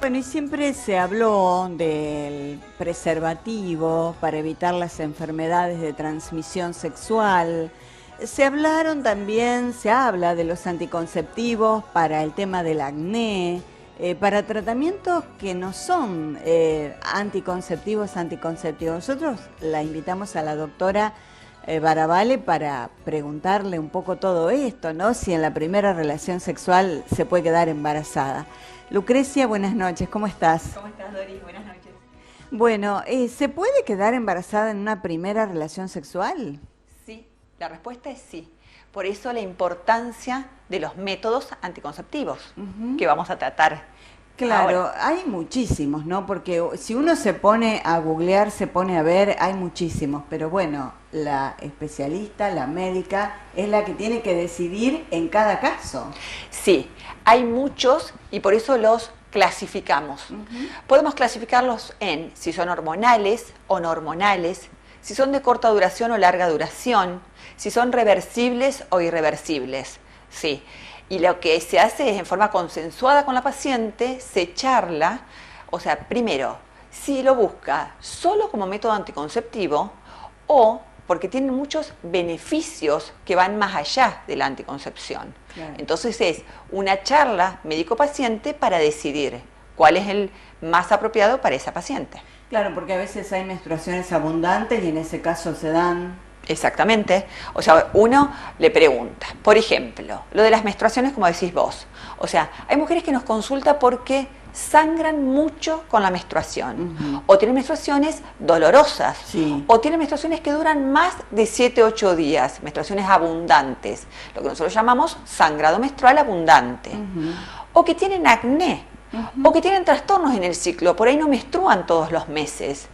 Bueno, y siempre se habló del preservativo para evitar las enfermedades de transmisión sexual. Se habla de los anticonceptivos para el tema del acné, para tratamientos que no son anticonceptivos. Nosotros la invitamos a la doctora Barabale para preguntarle un poco todo esto, ¿no? Si en la primera relación sexual se puede quedar embarazada. Lucrecia, buenas noches, ¿cómo estás? ¿Cómo estás, Doris? Buenas noches. Bueno, ¿se puede quedar embarazada en una primera relación sexual? Sí, la respuesta es sí. Por eso la importancia de los métodos anticonceptivos que vamos a tratar. Claro, Ahora, hay muchísimos, ¿no? Porque si uno se pone a googlear, se pone a ver, hay muchísimos. Pero bueno, la especialista, la médica, es la que tiene que decidir en cada caso. sí, hay muchos y por eso los clasificamos. Podemos clasificarlos en si son hormonales o no hormonales, si son de corta duración o larga duración, si son reversibles o irreversibles. Sí. Y lo que se hace es en forma consensuada con la paciente, se charla, o sea, primero, si lo busca solo como método anticonceptivo o porque tienen muchos beneficios que van más allá de la anticoncepción. Claro. Entonces es una charla médico-paciente para decidir cuál es el más apropiado para esa paciente. Claro, porque a veces hay menstruaciones abundantes y en ese caso se dan... Exactamente. O sea, uno le pregunta, por ejemplo, lo de las menstruaciones, como decís vos. O sea, hay mujeres que nos consultan porque sangran mucho con la menstruación, o tienen menstruaciones dolorosas, Sí. o tienen menstruaciones que duran más de 7-8 días, menstruaciones abundantes, lo que nosotros llamamos sangrado menstrual abundante, o que tienen acné, o que tienen trastornos en el ciclo, por ahí no menstruan todos los meses,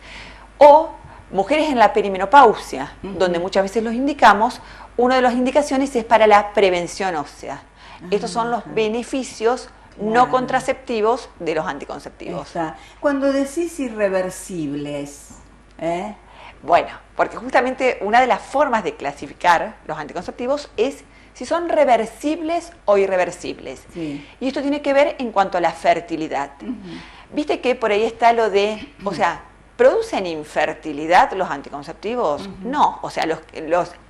o mujeres en la perimenopausia, donde muchas veces los indicamos, una de las indicaciones es para la prevención ósea. Estos son los beneficios no contraceptivos de los anticonceptivos. Está. Cuando decís irreversibles, ¿eh? Bueno, porque justamente una de las formas de clasificar los anticonceptivos es si son reversibles o irreversibles. Sí. Y esto tiene que ver en cuanto a la fertilidad. Viste que por ahí está lo de, o sea, ¿producen infertilidad los anticonceptivos? No, o sea, los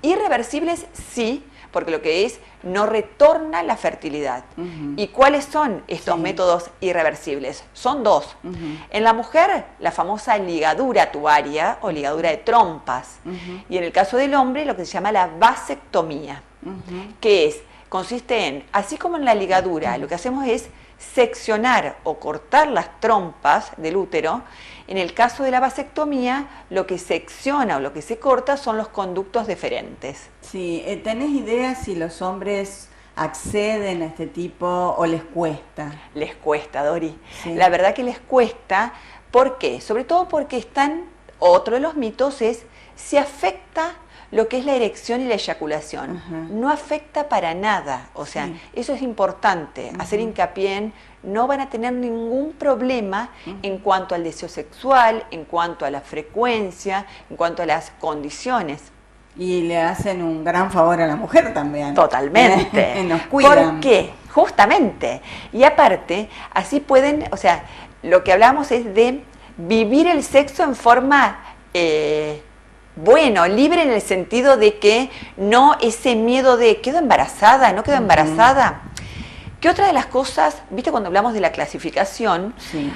irreversibles sí, porque lo que es no retorna la fertilidad. ¿Y cuáles son estos métodos irreversibles? Son dos. En la mujer, la famosa ligadura tubaria o ligadura de trompas. Y en el caso del hombre, lo que se llama la vasectomía, que consiste en, así como en la ligadura, lo que hacemos es seccionar o cortar las trompas del útero. En el caso de la vasectomía, lo que secciona o lo que se corta son los conductos deferentes. Sí, ¿tenés idea si los hombres acceden a este tipo o les cuesta? Les cuesta, Dori. Sí. La verdad que les cuesta. ¿Por qué? Sobre todo porque otro de los mitos es si afecta lo que es la erección y la eyaculación. No afecta para nada. O sea, eso es importante, hacer hincapié en no van a tener ningún problema en cuanto al deseo sexual, en cuanto a la frecuencia, en cuanto a las condiciones. Y le hacen un gran favor a la mujer también. Totalmente. Nos cuidan. ¿Por qué? Justamente. Y aparte, así pueden, o sea, lo que hablamos es de vivir el sexo en forma... bueno, libre en el sentido de que no ese miedo de ¿quedo embarazada? ¿No quedo embarazada? ¿Qué otra de las cosas, viste cuando hablamos de la clasificación, Sí.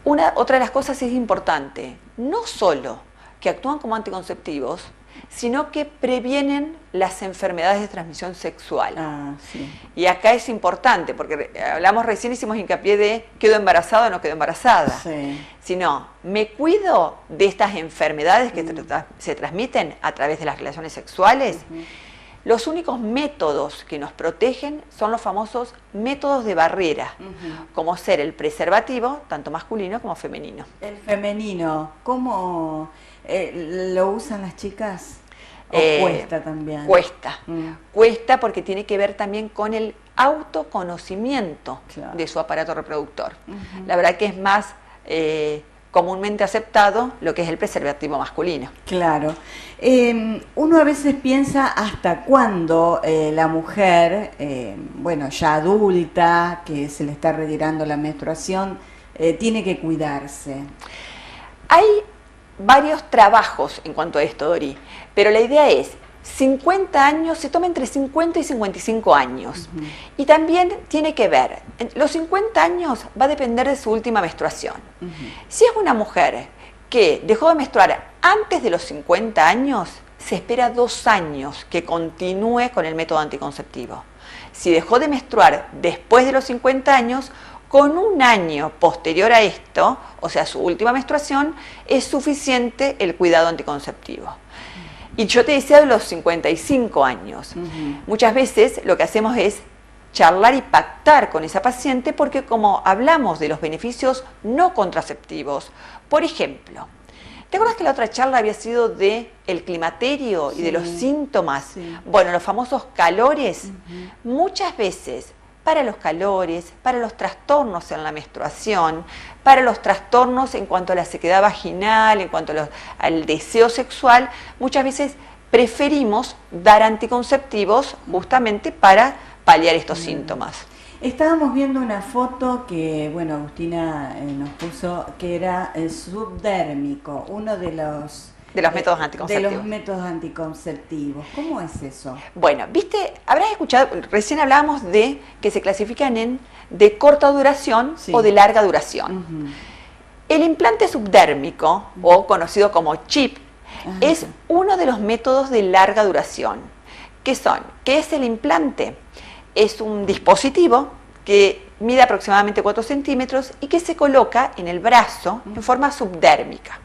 otra de las cosas es importante, no solo que actúan como anticonceptivos, sino que previenen las enfermedades de transmisión sexual. Ah, sí. Y acá es importante, porque hablamos recién, hicimos hincapié de ¿quedo embarazada o no quedo embarazada? Sí. Sino, me cuido de estas enfermedades que se transmiten a través de las relaciones sexuales. Los únicos métodos que nos protegen son los famosos métodos de barrera, como ser el preservativo, tanto masculino como femenino. El femenino, ¿cómo lo usan las chicas? ¿O cuesta también? Cuesta. Cuesta porque tiene que ver también con el autoconocimiento de su aparato reproductor. La verdad que es más comúnmente aceptado lo que es el preservativo masculino. Claro. Uno a veces piensa hasta cuándo la mujer, bueno, ya adulta, que se le está retirando la menstruación, tiene que cuidarse? Hay varios trabajos en cuanto a esto, Dori, pero la idea es 50 años, se toma entre 50 y 55 años. Y también tiene que ver, los 50 años va a depender de su última menstruación. Si es una mujer que dejó de menstruar antes de los 50 años, se espera 2 años que continúe con el método anticonceptivo. Si dejó de menstruar después de los 50 años, con 1 año posterior a esto, o sea, su última menstruación, es suficiente el cuidado anticonceptivo. Y yo te decía de los 55 años. Muchas veces lo que hacemos es charlar y pactar con esa paciente porque como hablamos de los beneficios no contraceptivos, por ejemplo, ¿te acuerdas que la otra charla había sido de el climaterio y de los síntomas? Bueno, los famosos calores, muchas veces para los calores, para los trastornos en la menstruación, para los trastornos en cuanto a la sequedad vaginal, en cuanto al deseo sexual, muchas veces preferimos dar anticonceptivos justamente para paliar estos síntomas. Estábamos viendo una foto que, bueno, Agustina nos puso, que era el subdérmico, uno de los métodos anticonceptivos. De los métodos anticonceptivos. ¿Cómo es eso? Bueno, viste, habrás escuchado, recién hablábamos de que se clasifican en de corta duración o de larga duración. El implante subdérmico, o conocido como chip, es uno de los métodos de larga duración. ¿Qué es el implante? Es un dispositivo que mide aproximadamente 4 centímetros y que se coloca en el brazo en forma subdérmica.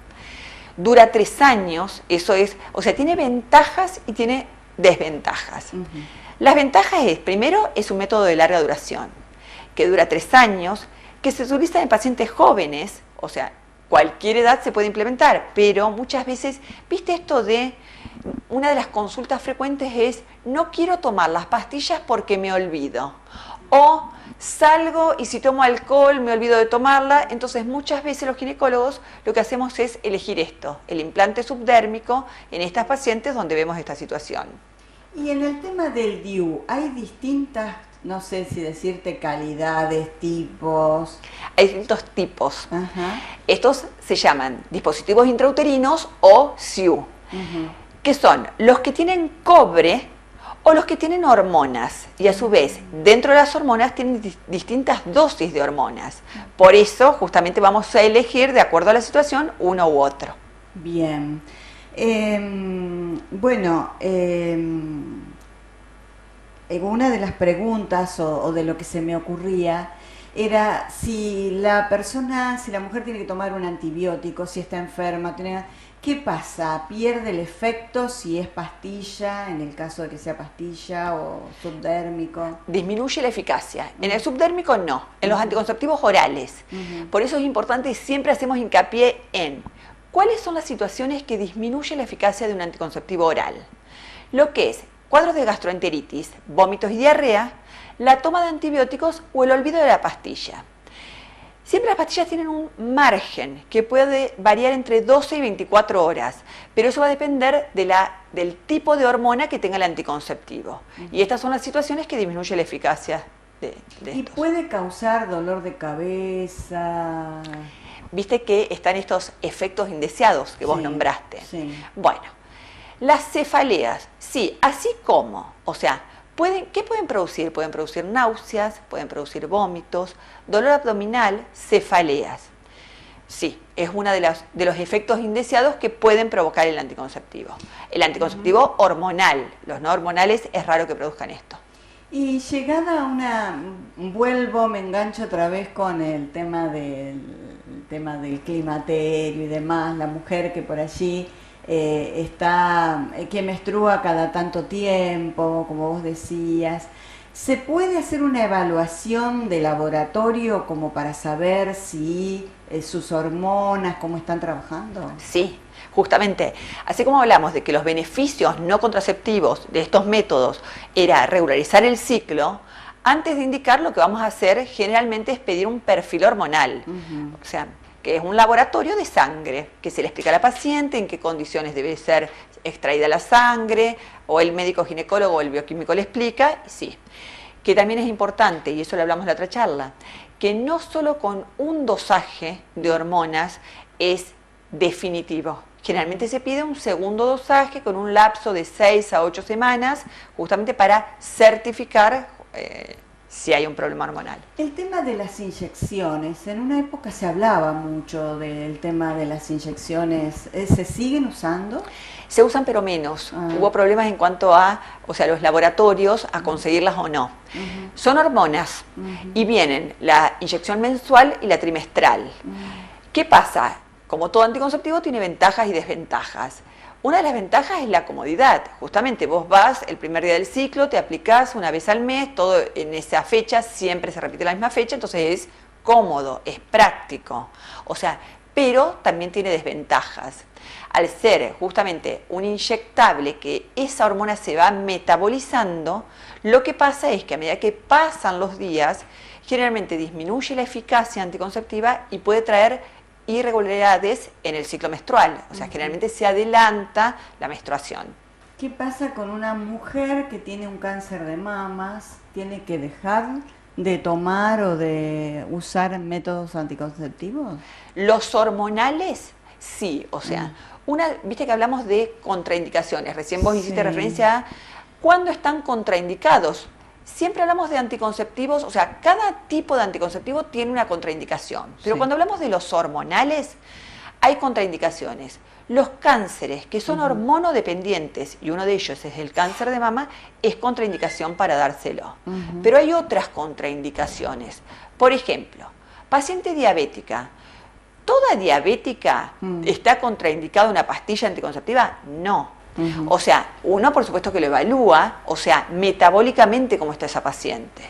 Dura 3 años, eso es, o sea, tiene ventajas y tiene desventajas. Las ventajas es, primero, es un método de larga duración, que dura 3 años, que se utiliza en pacientes jóvenes, o sea, cualquier edad se puede implementar, pero muchas veces, ¿viste esto de, una de las consultas frecuentes es, no quiero tomar las pastillas porque me olvido, o salgo y si tomo alcohol me olvido de tomarla? Entonces muchas veces los ginecólogos lo que hacemos es elegir esto, el implante subdérmico en estas pacientes donde vemos esta situación. Y en el tema del DIU, ¿hay distintas, no sé si decirte, calidades, tipos? Hay distintos tipos. Estos se llaman dispositivos intrauterinos o SIU, que son los que tienen cobre o los que tienen hormonas, y a su vez, dentro de las hormonas tienen distintas dosis de hormonas. Por eso, justamente vamos a elegir, de acuerdo a la situación, uno u otro. Bien. Una de las preguntas o de lo que se me ocurría era si la mujer tiene que tomar un antibiótico, si está enferma, ¿qué pasa? ¿Pierde el efecto si es pastilla, en el caso de que sea pastilla o subdérmico? Disminuye la eficacia. En el subdérmico no, en los anticonceptivos orales. Por eso es importante, siempre hacemos hincapié en cuáles son las situaciones que disminuyen la eficacia de un anticonceptivo oral. Lo que es cuadros de gastroenteritis, vómitos y diarrea, la toma de antibióticos o el olvido de la pastilla. Siempre las pastillas tienen un margen que puede variar entre 12 y 24 horas, pero eso va a depender del tipo de hormona que tenga el anticonceptivo. Y estas son las situaciones que disminuyen la eficacia de estos. ¿Y puede causar dolor de cabeza? Viste que están estos efectos indeseados que vos nombraste. Bueno, las cefaleas, sí, así como, o sea, ¿qué pueden producir? Pueden producir náuseas, pueden producir vómitos, dolor abdominal, cefaleas. Sí, es uno de los efectos indeseados que pueden provocar el anticonceptivo. El anticonceptivo hormonal, los no hormonales es raro que produzcan esto. Y llegada a me engancho otra vez con el tema del climaterio y demás, la mujer que por allí que menstrua cada tanto tiempo, como vos decías. ¿Se puede hacer una evaluación de laboratorio como para saber si sus hormonas, cómo están trabajando? Sí, justamente, así como hablamos de que los beneficios no contraceptivos de estos métodos era regularizar el ciclo, antes de indicar lo que vamos a hacer generalmente es pedir un perfil hormonal, o sea, que es un laboratorio de sangre, que se le explica a la paciente en qué condiciones debe ser extraída la sangre, o el médico ginecólogo o el bioquímico le explica, sí. Que también es importante, y eso lo hablamos en la otra charla, que no solo con un dosaje de hormonas es definitivo. Generalmente se pide un segundo dosaje con un lapso de 6 a 8 semanas, justamente para certificar si hay un problema hormonal. El tema de las inyecciones, en una época se hablaba mucho del tema de las inyecciones, ¿se siguen usando? Se usan pero menos. Hubo problemas en cuanto a, los laboratorios a conseguirlas o no. Son hormonas y vienen la inyección mensual y la trimestral. ¿Qué pasa? Como todo anticonceptivo tiene ventajas y desventajas. Una de las ventajas es la comodidad. Justamente vos vas el primer día del ciclo, te aplicás una vez al mes, todo en esa fecha, siempre se repite la misma fecha, entonces es cómodo, es práctico. Pero también tiene desventajas. Al ser justamente un inyectable que esa hormona se va metabolizando, lo que pasa es que a medida que pasan los días, generalmente disminuye la eficacia anticonceptiva y puede traer irregularidades en el ciclo menstrual. Generalmente se adelanta la menstruación. ¿Qué pasa con una mujer que tiene un cáncer de mamas? ¿Tiene que dejar de tomar o de usar métodos anticonceptivos? Los hormonales, sí. Viste que hablamos de contraindicaciones. Recién vos hiciste referencia a cuándo están contraindicados. Siempre hablamos de anticonceptivos, cada tipo de anticonceptivo tiene una contraindicación. Pero cuando hablamos de los hormonales, hay contraindicaciones. Los cánceres que son hormonodependientes, y uno de ellos es el cáncer de mama, es contraindicación para dárselo. Pero hay otras contraindicaciones. Por ejemplo, paciente diabética. ¿Toda diabética está contraindicada una pastilla anticonceptiva? No. Uno por supuesto que lo evalúa, metabólicamente cómo está esa paciente.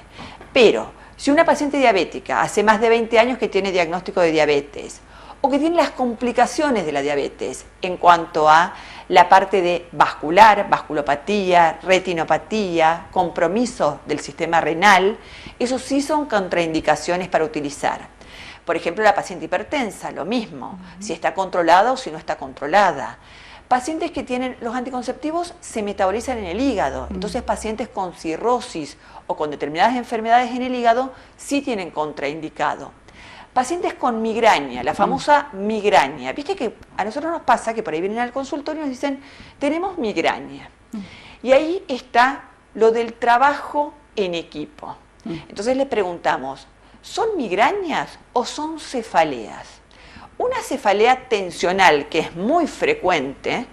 Pero si una paciente diabética hace más de 20 años que tiene diagnóstico de diabetes, o que tiene las complicaciones de la diabetes en cuanto a la parte de vascular, vasculopatía, retinopatía, compromiso del sistema renal, esos sí son contraindicaciones para utilizar. Por ejemplo, la paciente hipertensa, lo mismo, si está controlada o si no está controlada. Pacientes que tienen, los anticonceptivos se metabolizan en el hígado, entonces pacientes con cirrosis o con determinadas enfermedades en el hígado sí tienen contraindicado. Pacientes con migraña, la famosa migraña. Viste que a nosotros nos pasa que por ahí vienen al consultorio y nos dicen, tenemos migraña. Y ahí está lo del trabajo en equipo. Entonces les preguntamos, ¿son migrañas o son cefaleas? Una cefalea tensional, que es muy frecuente,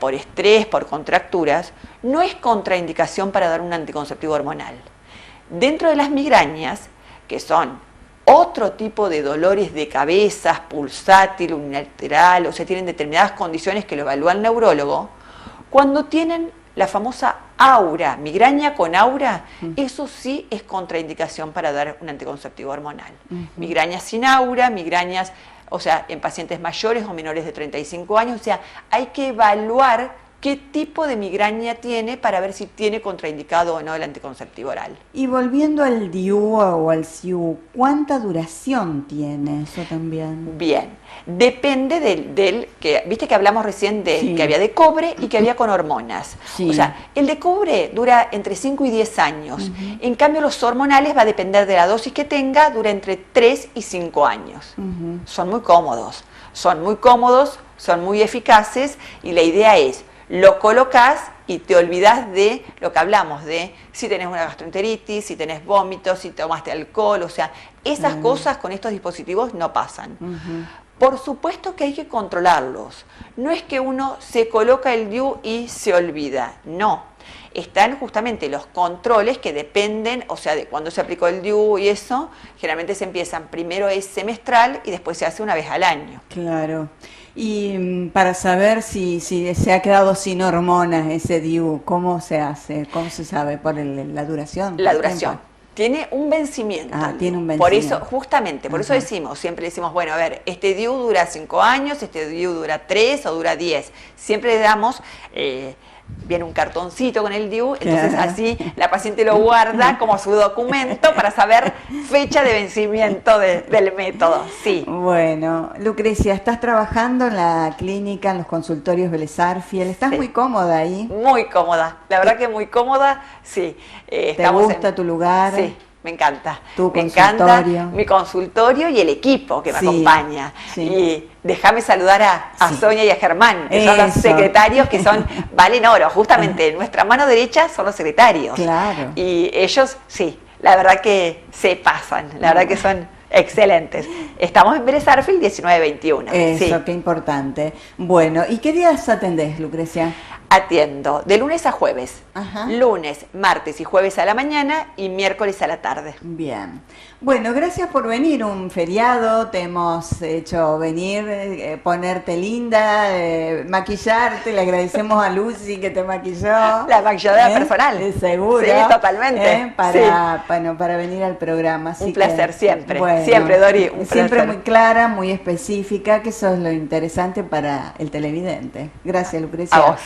por estrés, por contracturas, no es contraindicación para dar un anticonceptivo hormonal. Dentro de las migrañas, que son otro tipo de dolores de cabeza, pulsátil, unilateral, tienen determinadas condiciones que lo evalúa el neurólogo, cuando tienen la famosa aura, migraña con aura, eso sí es contraindicación para dar un anticonceptivo hormonal. Migrañas sin aura, migrañas, en pacientes mayores o menores de 35 años, hay que evaluar qué tipo de migraña tiene para ver si tiene contraindicado o no el anticonceptivo oral. Y volviendo al DIU o al SIU, ¿cuánta duración tiene eso también? Bien, depende del que, viste que hablamos recién de que había de cobre y que había con hormonas. El de cobre dura entre 5 y 10 años. En cambio, los hormonales va a depender de la dosis que tenga, dura entre 3 y 5 años. Son muy cómodos, son muy eficaces y la idea es, lo colocas y te olvidas de lo que hablamos, de si tenés una gastroenteritis, si tenés vómitos, si tomaste alcohol, esas cosas con estos dispositivos no pasan. Por supuesto que hay que controlarlos. No es que uno se coloca el DIU y se olvida, no. Están justamente los controles que dependen, de cuándo se aplicó el DIU y eso, generalmente se empiezan, primero es semestral y después se hace una vez al año. Claro. Y para saber si se ha quedado sin hormonas ese DIU, ¿cómo se hace? ¿Cómo se sabe? ¿Por la duración? La duración. Tiene un vencimiento. Tiene un vencimiento. Por eso, justamente, por eso siempre decimos, bueno, a ver, este DIU dura 5 años, este DIU dura 3 o dura 10. Siempre le damos, viene un cartoncito con el DIU, entonces así la paciente lo guarda como su documento para saber fecha de vencimiento del método. Sí. Bueno, Lucrecia, estás trabajando en la clínica, en los consultorios Vélez Arfiel, ¿estás muy cómoda ahí? Muy cómoda, la verdad que muy cómoda, sí. ¿Te gusta tu lugar? Sí. Me encanta. Tu me consultorio. encanta mi consultorio y el equipo que me Sí, acompaña. sí. Y déjame saludar a Sí. Sonia y a Germán, que son los Eso. secretarios que valen oro. Justamente nuestra mano derecha son los secretarios. Claro. Y ellos, sí, la verdad que se pasan, la verdad que son excelentes. Estamos en Vélez Sarsfield 1921. Eso, Sí. qué importante. Bueno, ¿y qué días atendés, Lucrecia? Atiendo de lunes a jueves. Ajá. Lunes, martes y jueves a la mañana y miércoles a la tarde. Bien. Bueno, gracias por venir. Un feriado, te hemos hecho venir, ponerte linda, maquillarte. Le agradecemos a Lucy que te maquilló. La maquilladora personal. Seguro. Sí, totalmente. Para venir al programa. Así Un placer siempre. bueno, Siempre, Dori, un siempre placer. muy clara, muy específica, que eso es lo interesante para el televidente. Gracias, Lucrecia. A vos.